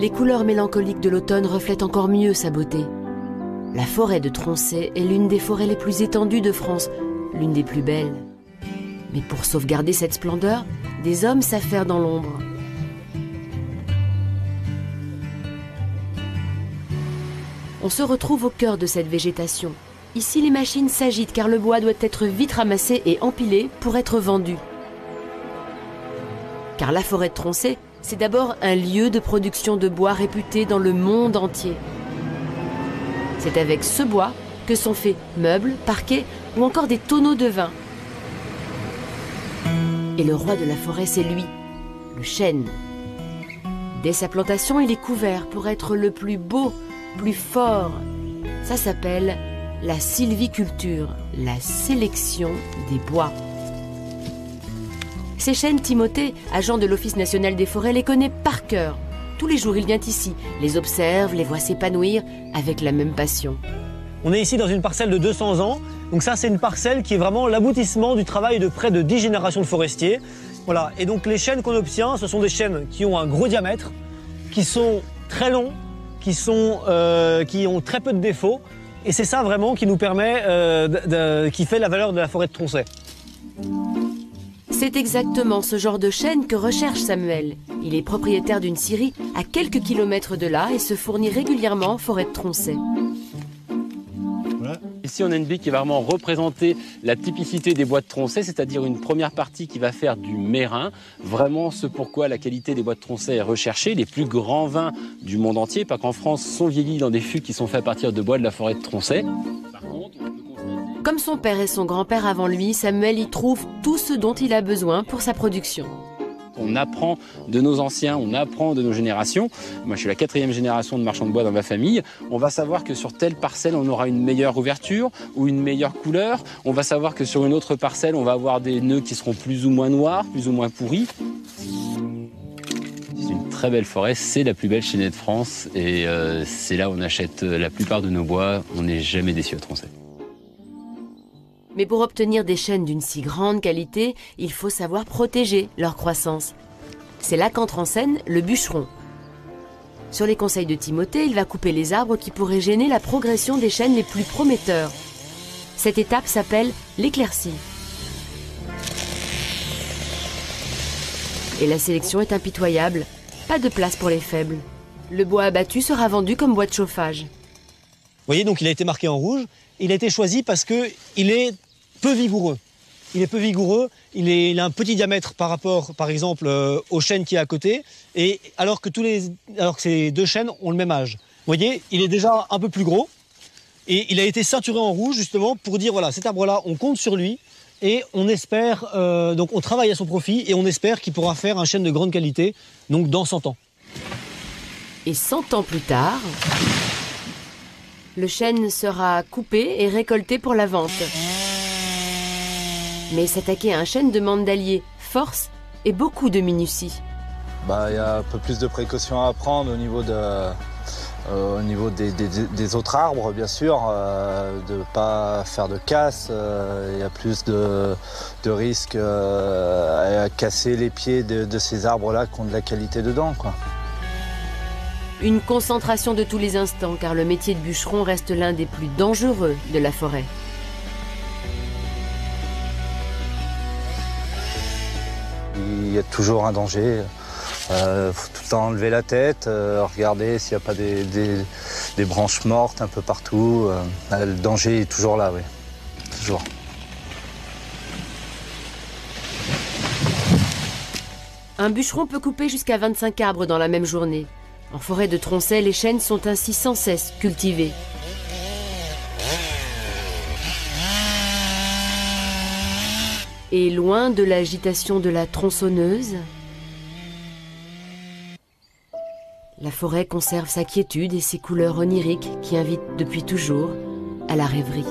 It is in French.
les couleurs mélancoliques de l'automne reflètent encore mieux sa beauté. La forêt de Tronchet est l'une des forêts les plus étendues de France, l'une des plus belles. Mais pour sauvegarder cette splendeur, des hommes s'affairent dans l'ombre. On se retrouve au cœur de cette végétation. Ici, les machines s'agitent car le bois doit être vite ramassé et empilé pour être vendu. Car la forêt de Tronchet, c'est d'abord un lieu de production de bois réputé dans le monde entier. C'est avec ce bois que sont faits meubles, parquets ou encore des tonneaux de vin. Et le roi de la forêt, c'est lui, le chêne. Dès sa plantation, il est couvert pour être le plus beau, plus fort. Ça s'appelle la sylviculture, la sélection des bois. Ces chênes, Timothée, agent de l'Office national des forêts, les connaît par cœur. Tous les jours, il vient ici, les observe, les voit s'épanouir avec la même passion. On est ici dans une parcelle de 200 ans. Donc ça, c'est une parcelle qui est vraiment l'aboutissement du travail de près de 10 générations de forestiers. Voilà. Et donc les chênes qu'on obtient, ce sont des chênes qui ont un gros diamètre, qui sont très longs, qui ont très peu de défauts. Et c'est ça vraiment qui nous permet, qui fait la valeur de la forêt de Tronchet. C'est exactement ce genre de chêne que recherche Samuel. Il est propriétaire d'une scierie à quelques kilomètres de là et se fournit régulièrement en forêt de Tronchet. Voilà. Ici, on a une bille qui va vraiment représenter la typicité des bois de Tronchet, c'est-à-dire une première partie qui va faire du mérin, vraiment ce pourquoi la qualité des bois de Tronchet est recherchée. Les plus grands vins du monde entier, pas qu'en France, sont vieillis dans des fûts qui sont faits à partir de bois de la forêt de Tronchet. Par contre, comme son père et son grand-père avant lui, Samuel y trouve tout ce dont il a besoin pour sa production. On apprend de nos anciens, on apprend de nos générations. Moi, je suis la 4e génération de marchands de bois dans ma famille. On va savoir que sur telle parcelle, on aura une meilleure ouverture ou une meilleure couleur. On va savoir que sur une autre parcelle, on va avoir des nœuds qui seront plus ou moins noirs, plus ou moins pourris. C'est une très belle forêt, c'est la plus belle chênaie de France et c'est là où on achète la plupart de nos bois. On n'est jamais déçu à Tronchet. Mais pour obtenir des chênes d'une si grande qualité, il faut savoir protéger leur croissance. C'est là qu'entre en scène le bûcheron. Sur les conseils de Timothée, il va couper les arbres qui pourraient gêner la progression des chênes les plus prometteurs. Cette étape s'appelle l'éclaircie. Et la sélection est impitoyable. Pas de place pour les faibles. Le bois abattu sera vendu comme bois de chauffage. Vous voyez, donc il a été marqué en rouge. Il a été choisi parce qu'il est peu vigoureux. Il est peu vigoureux, il a un petit diamètre par rapport, par exemple, au chêne qui est à côté, et alors que ces deux chênes ont le même âge. Vous voyez, il est déjà un peu plus gros, et il a été ceinturé en rouge, justement, pour dire, voilà, cet arbre-là, on compte sur lui, et on espère, donc on travaille à son profit, et on espère qu'il pourra faire un chêne de grande qualité, donc dans 100 ans. Et 100 ans plus tard, le chêne sera coupé et récolté pour la vente. Mais s'attaquer à un chêne demande d'allier force et beaucoup de minutie. Il y a un peu plus de précautions à prendre au niveau des autres arbres, bien sûr, de ne pas faire de casse. Il y a plus de risques à casser les pieds de ces arbres-là qui ont de la qualité dedans, quoi. Une concentration de tous les instants, car le métier de bûcheron reste l'un des plus dangereux de la forêt. Il y a toujours un danger. Faut tout le temps enlever la tête, regarder s'il n'y a pas des branches mortes un peu partout. Le danger est toujours là, oui. Toujours. Un bûcheron peut couper jusqu'à 25 arbres dans la même journée. En forêt de Tronchet, les chênes sont ainsi sans cesse cultivés. Et loin de l'agitation de la tronçonneuse, la forêt conserve sa quiétude et ses couleurs oniriques qui invitent depuis toujours à la rêverie.